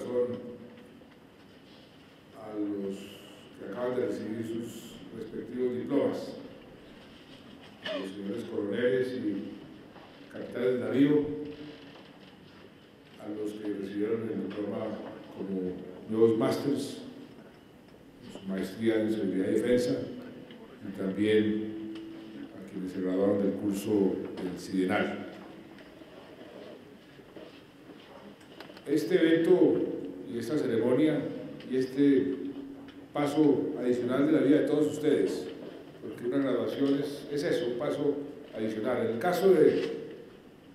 corazón a los que acaban de recibir sus respectivos diplomas, a los señores coroneles y capitanes de navío, a los que recibieron el diploma como nuevos másters, su maestría en seguridad y defensa, y también a quienes se graduaron del curso del Sidenal. Este evento y esta ceremonia y este paso adicional de la vida de todos ustedes, porque una graduación es eso, un paso adicional. En el caso de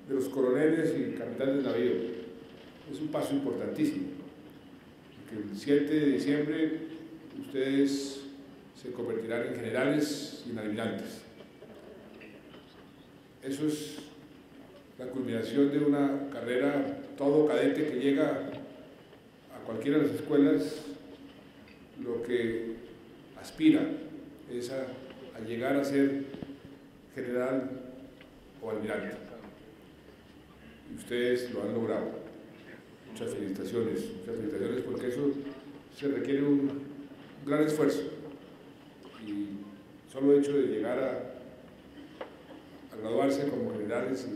los coroneles y capitanes de navío, es un paso importantísimo, porque el 7 de diciembre ustedes se convertirán en generales y en almirantes. Eso es la culminación de una carrera. Todo cadete que llega a cualquiera de las escuelas, lo que aspira es a llegar a ser general o almirante. Y ustedes lo han logrado. Muchas felicitaciones porque eso se requiere un gran esfuerzo. Y solo el hecho de llegar a graduarse como generales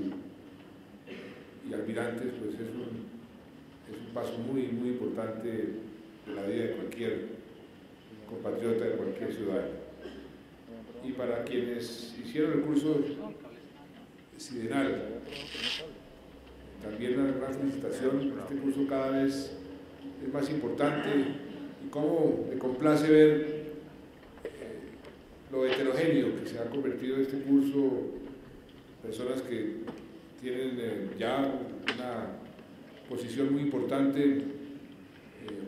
y almirantes, pues es un paso muy importante de la vida de cualquier compatriota, de cualquier ciudadano. Y para quienes hicieron el curso Sidenal, también una gran felicitación. Este curso cada vez es más importante y cómo me complace ver lo heterogéneo que se ha convertido este curso, personas que tienen ya una posición muy importante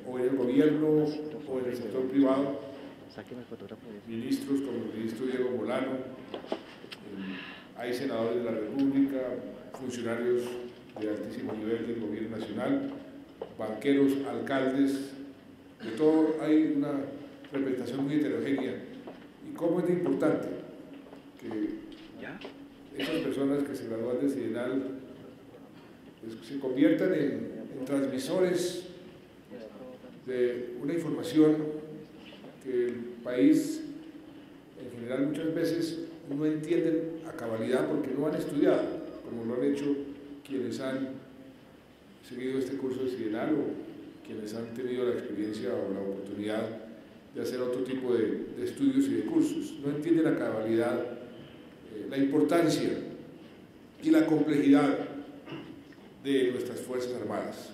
o en el gobierno o en el sector privado, ministros como el ministro Diego Molano, hay senadores de la República, funcionarios de altísimo nivel del gobierno nacional, banqueros, alcaldes, de todo hay una representación muy heterogénea. ¿Y cómo es de importante que esas personas que se gradúan de Sidenal pues, se conviertan en transmisores de una información que el país en general muchas veces no entienden a cabalidad porque no han estudiado, como lo han hecho quienes han seguido este curso de Sidenal o quienes han tenido la experiencia o la oportunidad de hacer otro tipo de estudios y de cursos. No entienden a cabalidad la importancia y la complejidad de nuestras Fuerzas Armadas,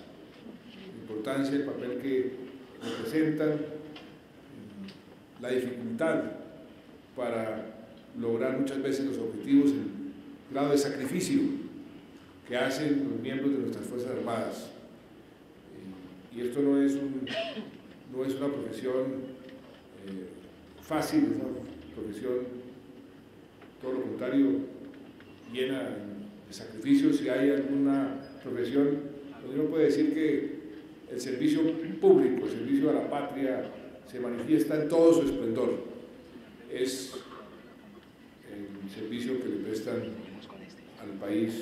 la importancia, el papel que representan, la dificultad para lograr muchas veces los objetivos, el grado de sacrificio que hacen los miembros de nuestras Fuerzas Armadas. Y esto no es una profesión fácil, es una profesión, todo lo contrario, llena de sacrificios. Si hay alguna profesión donde uno puede decir que el servicio público, el servicio a la patria, se manifiesta en todo su esplendor, es el servicio que le prestan al país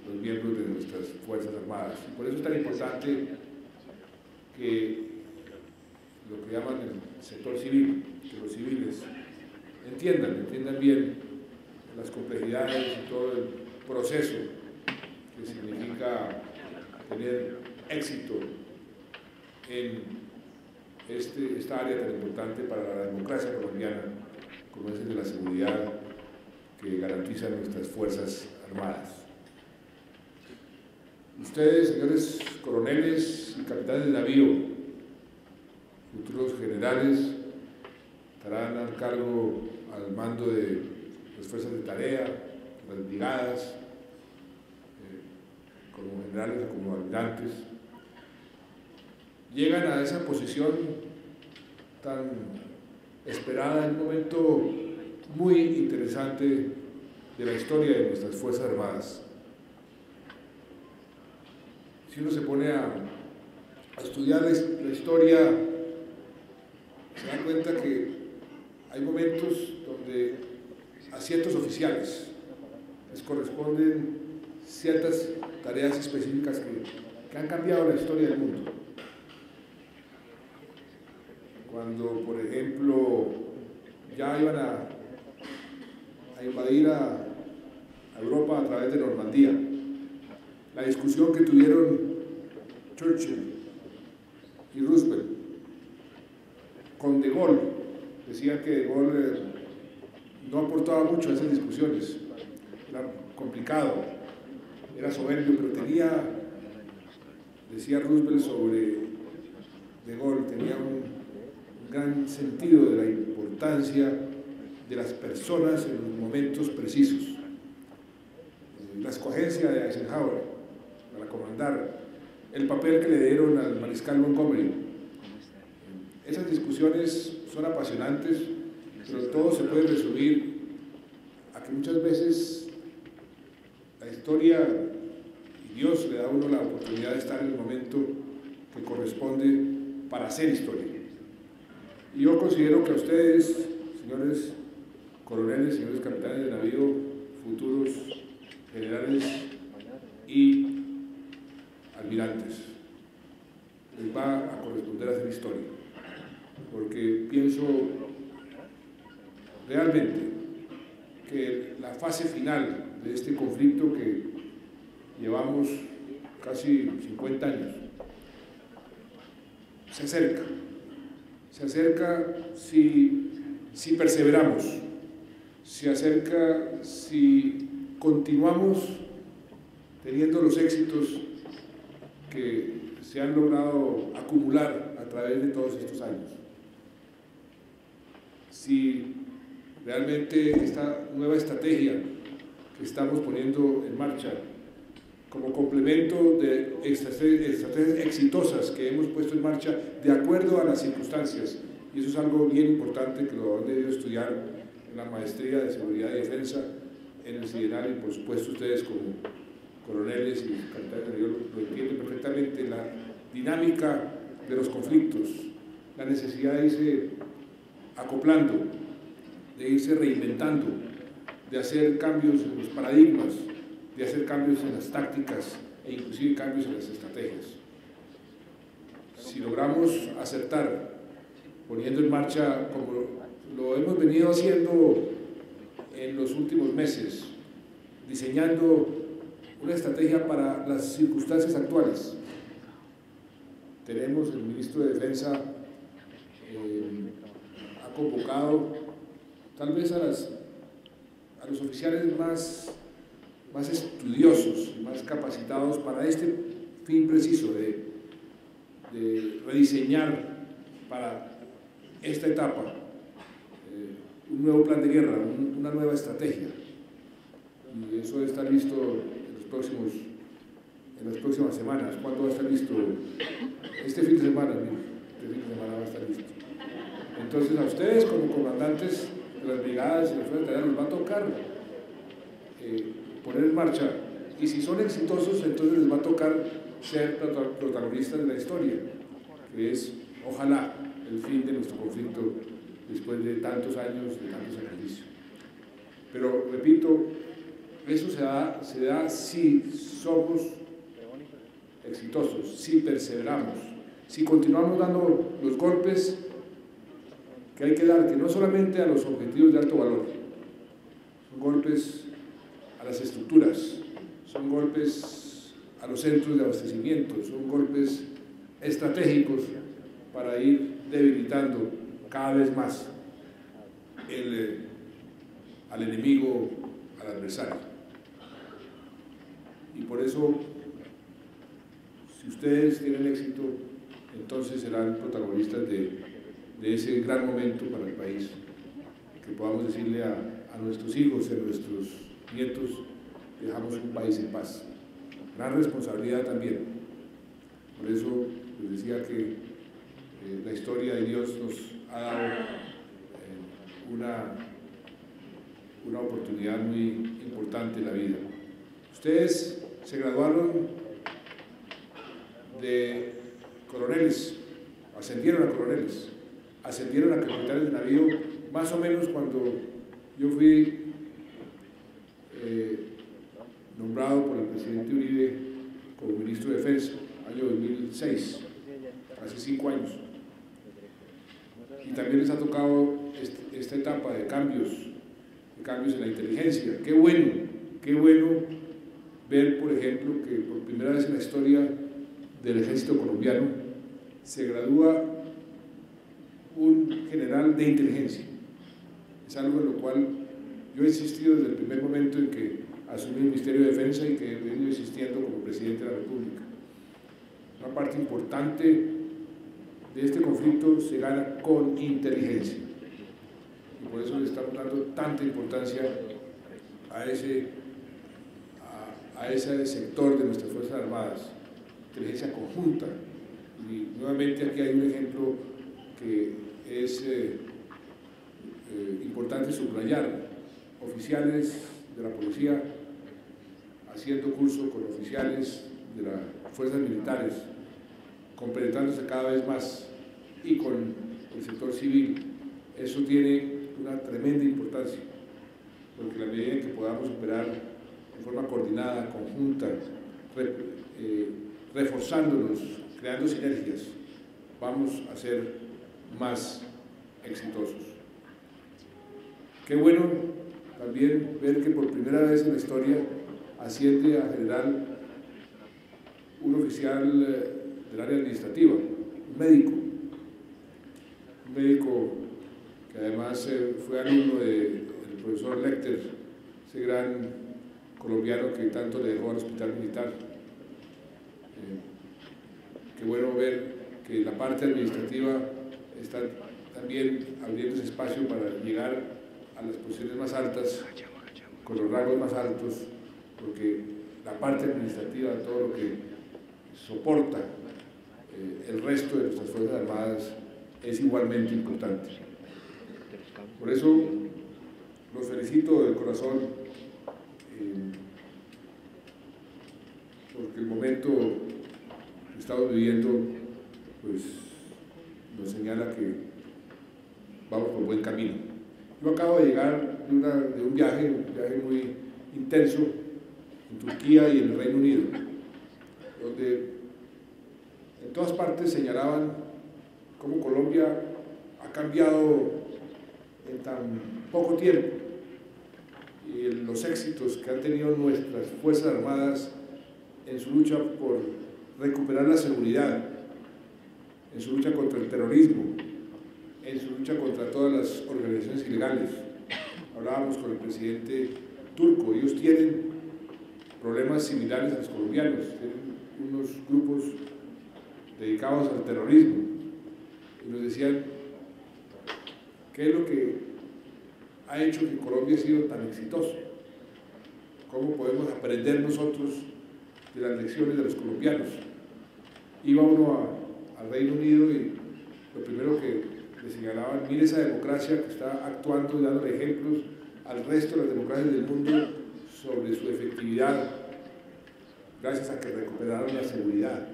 los miembros de nuestras Fuerzas Armadas. Y por eso es tan importante que lo que llaman el sector civil, que los civiles entiendan bien las complejidades y todo el proceso que significa tener éxito en esta área tan importante para la democracia colombiana, como es el de la seguridad que garantizan nuestras Fuerzas Armadas. Ustedes, señores coroneles y capitanes de navío, futuros generales, estarán al cargo, al mando de las fuerzas de tarea, las brigadas, como generales o como almirantes. Llegan a esa posición tan esperada en un momento muy interesante de la historia de nuestras Fuerzas Armadas. Si uno se pone a estudiar la historia, se da cuenta que hay momentos donde a ciertos oficiales les corresponden ciertas tareas específicas que han cambiado la historia del mundo. cuando, por ejemplo, ya iban a invadir a Europa a través de Normandía. La discusión que tuvieron Churchill y Roosevelt con De Gaulle, decía que De Gaulle no aportaba mucho a esas discusiones, era complicado, era soberbio, pero tenía, decía Roosevelt sobre De Gaulle, tenía un gran sentido de la importancia de las personas en los momentos precisos. La escogencia de Eisenhower para comandar, el papel que le dieron al mariscal Montgomery. Esas discusiones son apasionantes, pero todo se puede resumir a que muchas veces la historia y Dios le da a uno la oportunidad de estar en el momento que corresponde para hacer historia. Y yo considero que a ustedes, señores coroneles, señores capitanes de navío, futuros generales y almirantes, les va a corresponder hacer historia, porque pienso realmente que la fase final de este conflicto que llevamos casi 50 años se acerca si perseveramos, se acerca si continuamos teniendo los éxitos que se han logrado acumular a través de todos estos años. Si realmente esta nueva estrategia que estamos poniendo en marcha como complemento de estrategias exitosas que hemos puesto en marcha de acuerdo a las circunstancias, y eso es algo bien importante que lo han debido estudiar en la maestría de Seguridad y Defensa en el CIDENAL, y por supuesto ustedes como coroneles y capitanes de navío lo entienden perfectamente, la dinámica de los conflictos, la necesidad de irse acoplando, de irse reinventando, de hacer cambios en los paradigmas, de hacer cambios en las tácticas e inclusive cambios en las estrategias. Si logramos acertar poniendo en marcha, como lo hemos venido haciendo en los últimos meses, diseñando una estrategia para las circunstancias actuales. Tenemos, el ministro de Defensa ha convocado tal vez a los oficiales más estudiosos, más capacitados para este fin preciso de rediseñar para esta etapa un nuevo plan de guerra, una nueva estrategia. Y eso debe estar listo en las próximas semanas. ¿Cuándo va a estar listo? Este fin de semana, este fin de semana va a estar listo. Entonces a ustedes como comandantes de las brigadas y las fuerzas de tarea les va a tocar poner en marcha, y si son exitosos entonces les va a tocar ser protagonistas de la historia, que es ojalá el fin de nuestro conflicto después de tantos años, de tanto sacrificio. Pero repito, eso se da si somos exitosos, si perseveramos, si continuamos dando los golpes que hay que dar, que no solamente a los objetivos de alto valor, son golpes a las estructuras, son golpes a los centros de abastecimiento, son golpes estratégicos para ir debilitando cada vez más al enemigo, al adversario. Y por eso, si ustedes tienen éxito, entonces serán protagonistas de ese gran momento para el país, que podamos decirle a nuestros hijos, a nuestros nietos, dejamos un país en paz. Gran responsabilidad también. Por eso les decía que la historia de Dios nos ha dado una oportunidad muy importante en la vida. Ustedes se graduaron de coroneles, ascendieron a coroneles, ascendieron a capitanes de navío, más o menos cuando yo fui nombrado por el presidente Uribe como ministro de Defensa, año 2006, hace 5 años. y también les ha tocado esta etapa de cambios en la inteligencia. Qué bueno ver, por ejemplo, que por primera vez en la historia del ejército colombiano se gradúa un general de inteligencia. Es algo en lo cual yo he insistido desde el primer momento en que asumí el Ministerio de Defensa y que he venido insistiendo como presidente de la República. Una parte importante de este conflicto se gana con inteligencia y por eso le estamos dando tanta importancia a ese sector de nuestras Fuerzas Armadas, inteligencia conjunta. Y nuevamente aquí hay un ejemplo que es importante subrayar: oficiales de la policía haciendo curso con oficiales de las fuerzas militares, complementándose cada vez más, y con el sector civil. Eso tiene una tremenda importancia, porque a la medida en que podamos operar de forma coordinada, conjunta, reforzándonos, creando sinergias, vamos a ser más exitosos. Qué bueno también ver que por primera vez en la historia asciende a general un oficial del área administrativa, un médico que además fue alumno del profesor Lecter, ese gran colombiano que tanto le dejó al hospital militar. Qué bueno ver que la parte administrativa está también abriéndose espacio para llegar a las posiciones más altas, con los rangos más altos, porque la parte administrativa, todo lo que soporta el resto de nuestras Fuerzas Armadas, es igualmente importante. Por eso los felicito de corazón, porque el momento que estamos viviendo pues nos señala que vamos por buen camino. Yo acabo de llegar de un viaje muy intenso en Turquía y en el Reino Unido, donde en todas partes señalaban cómo Colombia ha cambiado en tan poco tiempo, y los éxitos que han tenido nuestras Fuerzas Armadas en su lucha por recuperar la seguridad, en su lucha contra el terrorismo, en su lucha contra todas las organizaciones ilegales. Hablábamos con el presidente turco, ellos tienen problemas similares a los colombianos, tienen unos grupos dedicados al terrorismo, y nos decían qué es lo que ha hecho que Colombia ha sido tan exitoso, cómo podemos aprender nosotros de las lecciones de los colombianos. Iba uno al Reino Unido y lo primero que le señalaban: mire esa democracia que está actuando y dando ejemplos al resto de las democracias del mundo sobre su efectividad, gracias a que recuperaron la seguridad.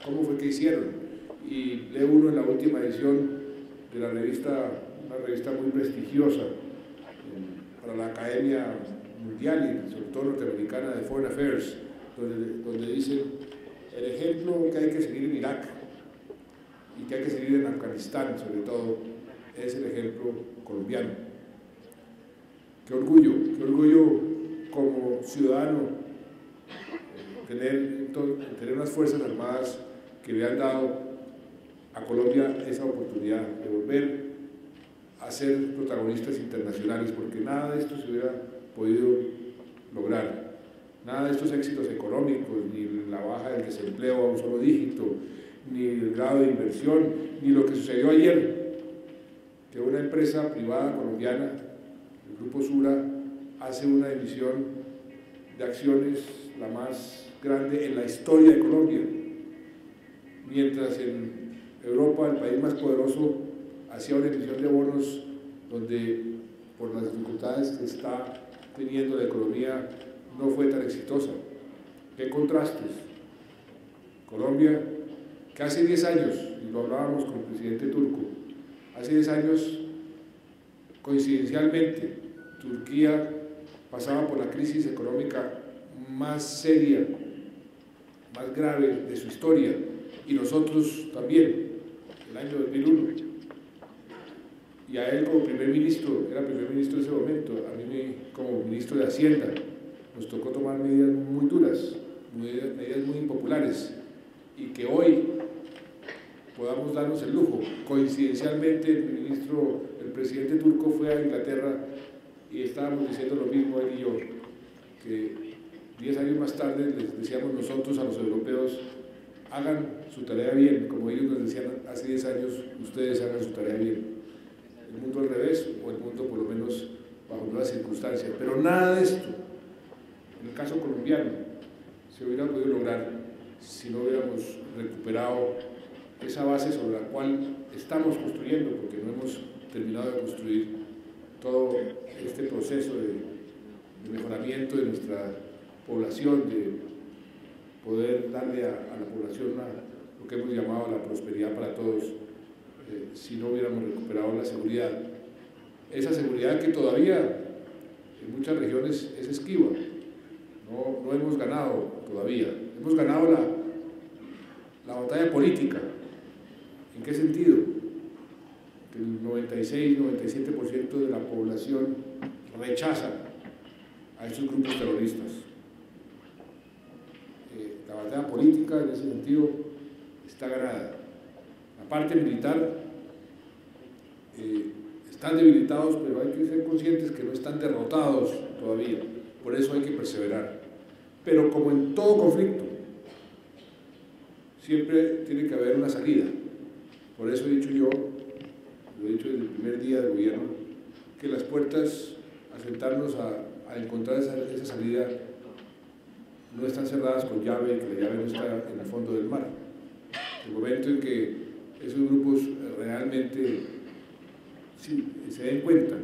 ¿Cómo fue que hicieron? Y lee uno en la última edición de la revista, una revista muy prestigiosa para la Academia Mundial y sobre todo norteamericana de Foreign Affairs, donde dicen el ejemplo que hay que seguir en Irak y que hay que seguir en Afganistán, sobre todo, es el ejemplo colombiano. Qué orgullo como ciudadano tener unas Fuerzas Armadas que le han dado a Colombia esa oportunidad de volver a ser protagonistas internacionales, porque nada de esto se hubiera podido lograr. Nada de estos éxitos económicos, ni la baja del desempleo a un solo dígito, ni el grado de inversión, ni lo que sucedió ayer, que una empresa privada colombiana, el Grupo Sura, hace una emisión de acciones la más grande en la historia de Colombia, mientras en Europa, el país más poderoso, hacía una emisión de bonos donde, por las dificultades que está teniendo la economía, no fue tan exitosa. ¡Qué contrastes! Colombia, que hace 10 años, y lo hablábamos con el presidente turco, hace 10 años, coincidencialmente, Turquía pasaba por la crisis económica más seria, más grave de su historia, y nosotros también, el año 2001. y a él como primer ministro, era primer ministro en ese momento, a mí como ministro de Hacienda, nos tocó tomar medidas muy duras, medidas muy impopulares, y que hoy podamos darnos el lujo. Coincidencialmente el presidente turco fue a Inglaterra y estábamos diciendo lo mismo él y yo, que 10 años más tarde les decíamos nosotros a los europeos: hagan su tarea bien, como ellos nos decían hace 10 años, ustedes hagan su tarea bien. El mundo al revés, o el mundo por lo menos bajo nuevas circunstancias, pero nada de esto, en el caso colombiano, se hubiera podido lograr si no hubiéramos recuperado esa base sobre la cual estamos construyendo, porque no hemos terminado de construir todo este proceso de mejoramiento de nuestra población, de poder darle a la población lo que hemos llamado la prosperidad para todos, si no hubiéramos recuperado la seguridad. Esa seguridad que todavía en muchas regiones es esquiva, no hemos ganado todavía, hemos ganado la batalla política. ¿En qué sentido? Que el 96-97% de la población rechaza a estos grupos terroristas. La batalla política en ese sentido está ganada. La parte militar, están debilitados, pero hay que ser conscientes que no están derrotados todavía, por eso hay que perseverar. Pero como en todo conflicto, siempre tiene que haber una salida. Por eso he dicho yo, lo he dicho desde el primer día del gobierno, que las puertas a sentarnos a encontrar esa salida no están cerradas con llave, y que la llave no está en el fondo del mar. El momento en que esos grupos realmente se den cuenta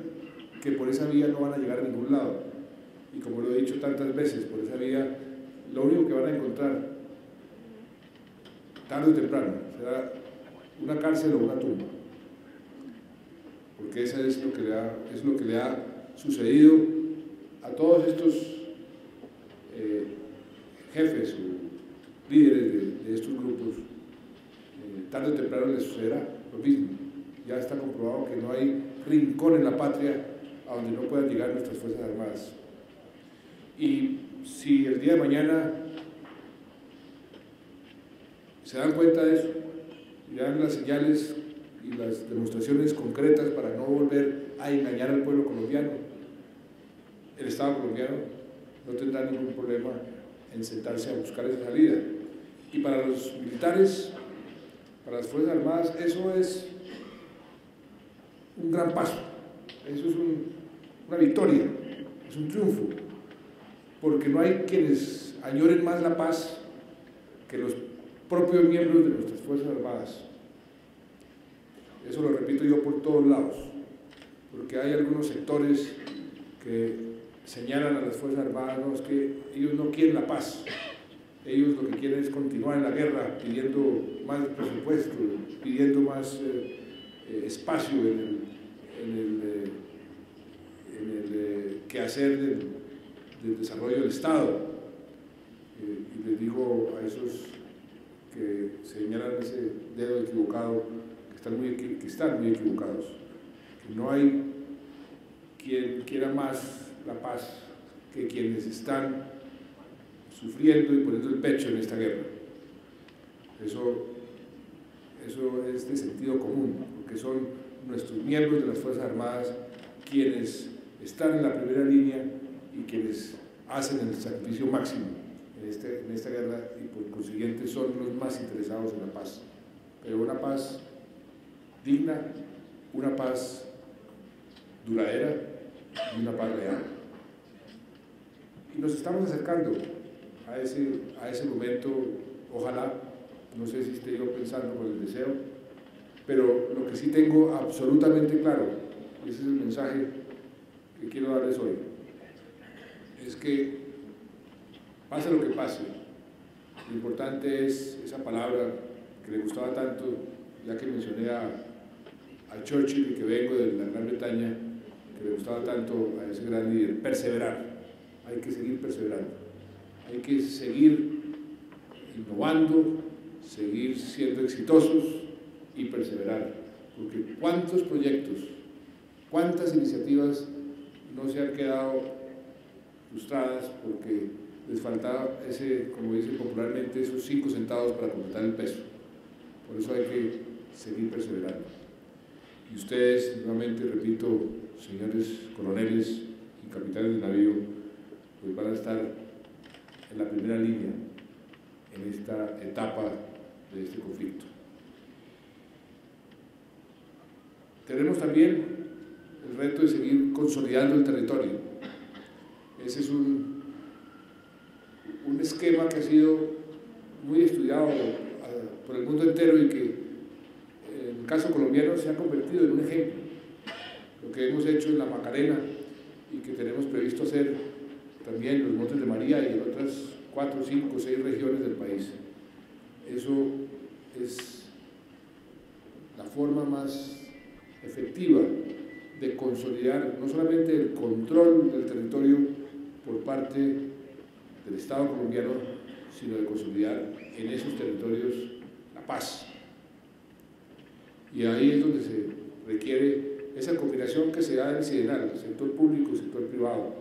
que por esa vía no van a llegar a ningún lado, y como lo he dicho tantas veces, por esa vía lo único que van a encontrar tarde o temprano será una cárcel o una tumba, porque eso es lo que le ha sucedido a todos estos jefes o líderes de estos grupos. Tarde o temprano les sucederá lo mismo. Ya está comprobado que no hay rincón en la patria a donde no puedan llegar nuestras Fuerzas Armadas. Y si el día de mañana se dan cuenta de eso, y dan las señales y las demostraciones concretas para no volver a engañar al pueblo colombiano, el Estado colombiano no tendrá ningún problema en sentarse a buscar esa salida. Y para los militares, para las Fuerzas Armadas, eso es un gran paso, eso es una victoria, es un triunfo, porque no hay quienes añoren más la paz que los propios miembros de nuestras Fuerzas Armadas. Eso lo repito yo por todos lados, porque hay algunos sectores que señalan a las Fuerzas Armadas: no, es que ellos no quieren la paz, ellos lo que quieren es continuar en la guerra, pidiendo más presupuesto, pidiendo más espacio en el quehacer del desarrollo del Estado. Y les digo a esos que señalan ese dedo equivocado, que están muy equivocados, que no hay quien quiera más la paz que quienes están sufriendo y poniendo el pecho en esta guerra. Eso es de sentido común, porque son nuestros miembros de las Fuerzas Armadas quienes están en la primera línea y quienes hacen el sacrificio máximo en esta guerra, y por consiguiente son los más interesados en la paz. Pero una paz digna, una paz duradera y una paz real. Y nos estamos acercando a ese momento, ojalá, no sé si estoy yo pensando con el deseo, pero lo que sí tengo absolutamente claro, y ese es el mensaje que quiero darles hoy, es que pase lo que pase, lo importante es esa palabra que le gustaba tanto, ya que mencioné a Churchill, y que vengo de la Gran Bretaña, que le gustaba tanto a ese gran líder: perseverar. Hay que seguir perseverando, hay que seguir innovando, seguir siendo exitosos y perseverar, porque cuántos proyectos ¿Cuántas iniciativas no se han quedado frustradas porque les faltaba ese, como dicen popularmente, esos 5 centavos para completar el peso? Por eso hay que seguir perseverando. Y ustedes, nuevamente repito, señores coroneles y capitanes de navío, pues van a estar en la primera línea en esta etapa de este conflicto. Tenemos también el reto de seguir consolidando el territorio. Ese es un esquema que ha sido muy estudiado por el mundo entero y que en el caso colombiano se ha convertido en un ejemplo. Lo que hemos hecho en la Macarena y que tenemos previsto hacer también en los Montes de María y en otras 4, 5, 6 regiones del país. Eso es la forma más efectiva de consolidar no solamente el control del territorio por parte del Estado colombiano, sino de consolidar en esos territorios la paz. Y ahí es donde se requiere esa combinación que se da en el SIDENAL, sector público, sector privado,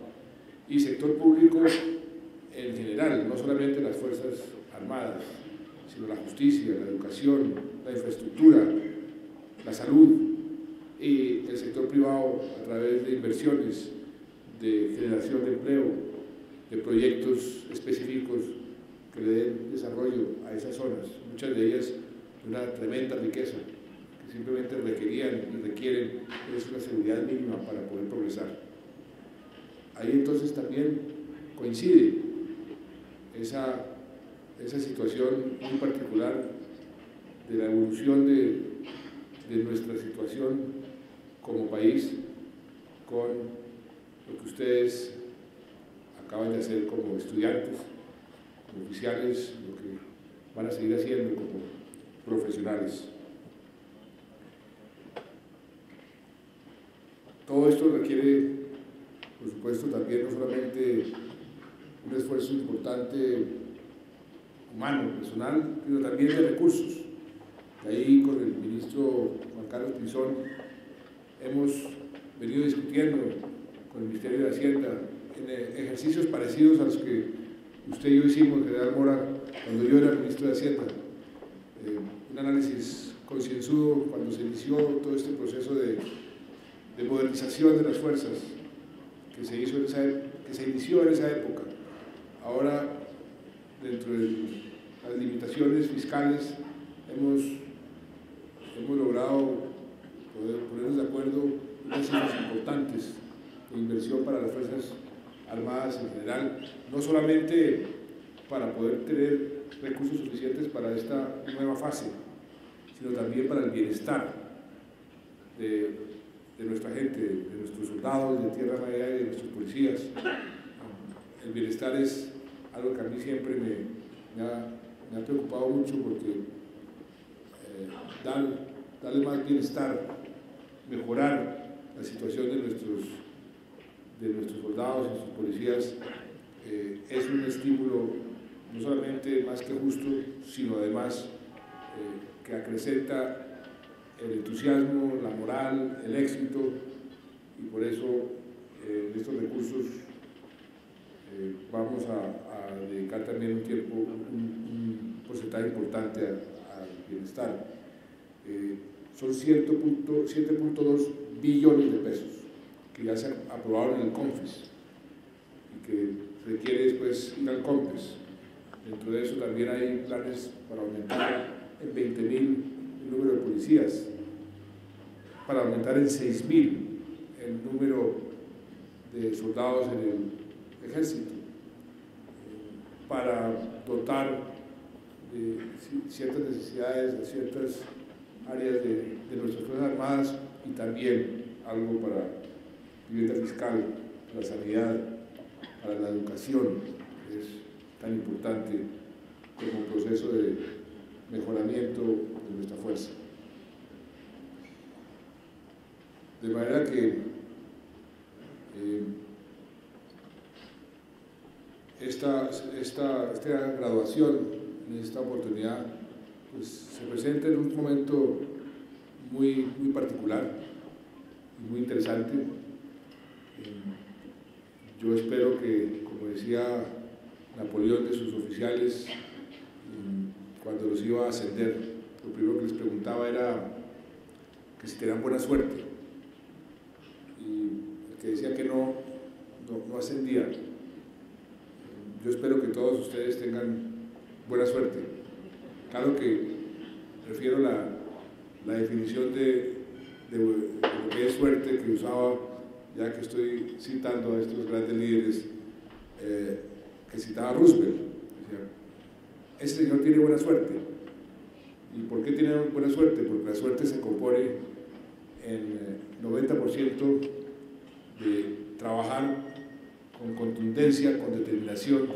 y sector público en general, no solamente las Fuerzas Armadas, sino la justicia, la educación, la infraestructura, la salud, y el sector privado a través de inversiones, de generación de empleo, de proyectos específicos que le den desarrollo a esas zonas, muchas de ellas de una tremenda riqueza, que simplemente requerían y requieren es una seguridad mínima para poder progresar. Ahí entonces también coincide esa situación muy particular de la evolución de nuestra situación como país con lo que ustedes acaban de hacer como estudiantes, como oficiales, lo que van a seguir haciendo como profesionales. Todo esto requiere, por supuesto, también no solamente un esfuerzo importante humano, personal, sino también de recursos. Ahí con el ministro Juan Carlos Pinzón hemos venido discutiendo con el Ministerio de Hacienda en ejercicios parecidos a los que usted y yo hicimos, general Mora, cuando yo era ministro de Hacienda. Un análisis concienzudo cuando se inició todo este proceso de modernización de las fuerzas que se inició en esa época. Ahora, dentro de las limitaciones fiscales, hemos logrado ponernos de acuerdo en unas cifras importantes de inversión para las Fuerzas Armadas en general, no solamente para poder tener recursos suficientes para esta nueva fase, sino también para el bienestar de nuestra gente, de nuestros soldados de tierra, mar y aire, de nuestros policías. El bienestar es algo que a mí siempre me ha preocupado mucho porque darle más bienestar, mejorar la situación de nuestros soldados y nuestros policías es un estímulo no solamente más que justo, sino además que acrecenta el entusiasmo, la moral, el éxito, y por eso en estos recursos vamos a dedicar también un tiempo, un porcentaje importante al bienestar. Son 7.2 billones de pesos que ya se aprobaron en el CONFES y que requiere después ir al COMPES. Dentro de eso también hay planes para aumentar en 20.000 el número de policías, para aumentar en 6.000 el número de soldados en el ejército, para dotar de ciertas necesidades, de ciertas áreas de nuestras Fuerzas Armadas y también algo para vivienda fiscal, para la sanidad, para la educación, que es tan importante como proceso de mejoramiento de nuestra fuerza. De manera que esta graduación en esta oportunidad pues, se presenta en un momento muy particular y muy interesante. Yo espero que, como decía Napoleón de sus oficiales, cuando los iba a ascender, lo primero que les preguntaba era que si tenían buena suerte. Y el que decía que no ascendía. Yo espero que todos ustedes tengan buena suerte. Claro que prefiero la definición de lo que es suerte que usaba, ya que estoy citando a estos grandes líderes, que citaba Roosevelt. Decía, ese señor tiene buena suerte. ¿Y por qué tiene buena suerte? Porque la suerte se compone en 90% de trabajar con contundencia, con determinación,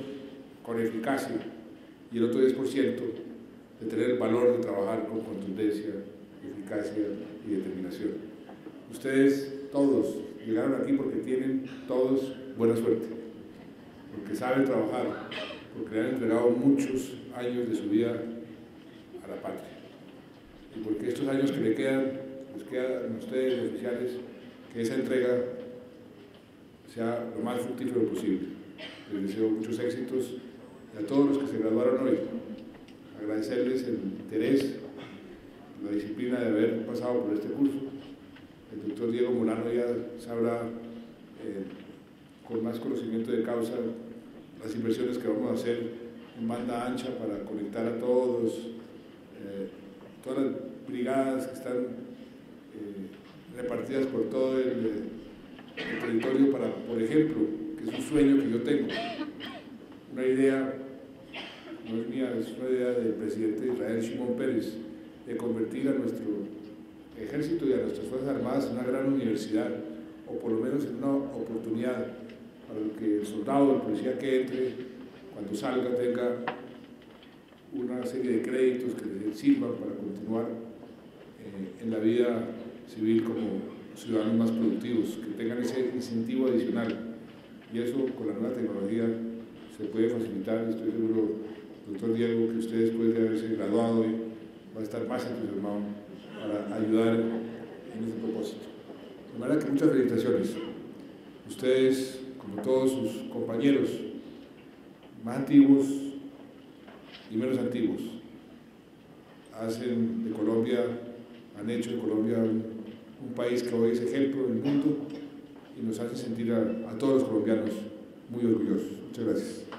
con eficacia, y el otro 10% de tener el valor de trabajar con contundencia, eficacia y determinación. Ustedes todos llegaron aquí porque tienen todos buena suerte, porque saben trabajar, porque le han entregado muchos años de su vida a la patria, y porque estos años que les quedan a ustedes, oficiales, que esa entrega sea lo más fructífero posible. Les deseo muchos éxitos, y a todos los que se graduaron hoy, agradecerles el interés, la disciplina de haber pasado por este curso. El doctor Diego Molano ya sabrá con más conocimiento de causa las inversiones que vamos a hacer en banda ancha para conectar a todos, todas las brigadas que están repartidas por todo el territorio para, por ejemplo, que es un sueño que yo tengo, una idea, no es mía, es una idea del presidente de Israel, Shimon Peres, de convertir a nuestro ejército y a nuestras fuerzas armadas en una gran universidad, o por lo menos en una oportunidad para que el soldado o el policía que entre, cuando salga, tenga una serie de créditos que les sirvan para continuar en la vida civil como ciudadanos más productivos, que tengan ese incentivo adicional. Y eso con la nueva tecnología se puede facilitar. Estoy seguro, doctor Diego, que usted después de haberse graduado hoy va a estar más entusiasmado para ayudar en ese propósito. De manera que muchas felicitaciones. Ustedes, como todos sus compañeros, más antiguos y menos antiguos, han hecho de Colombia un país que hoy es ejemplo en el mundo y nos hace sentir a todos los colombianos muy orgullosos. Muchas gracias.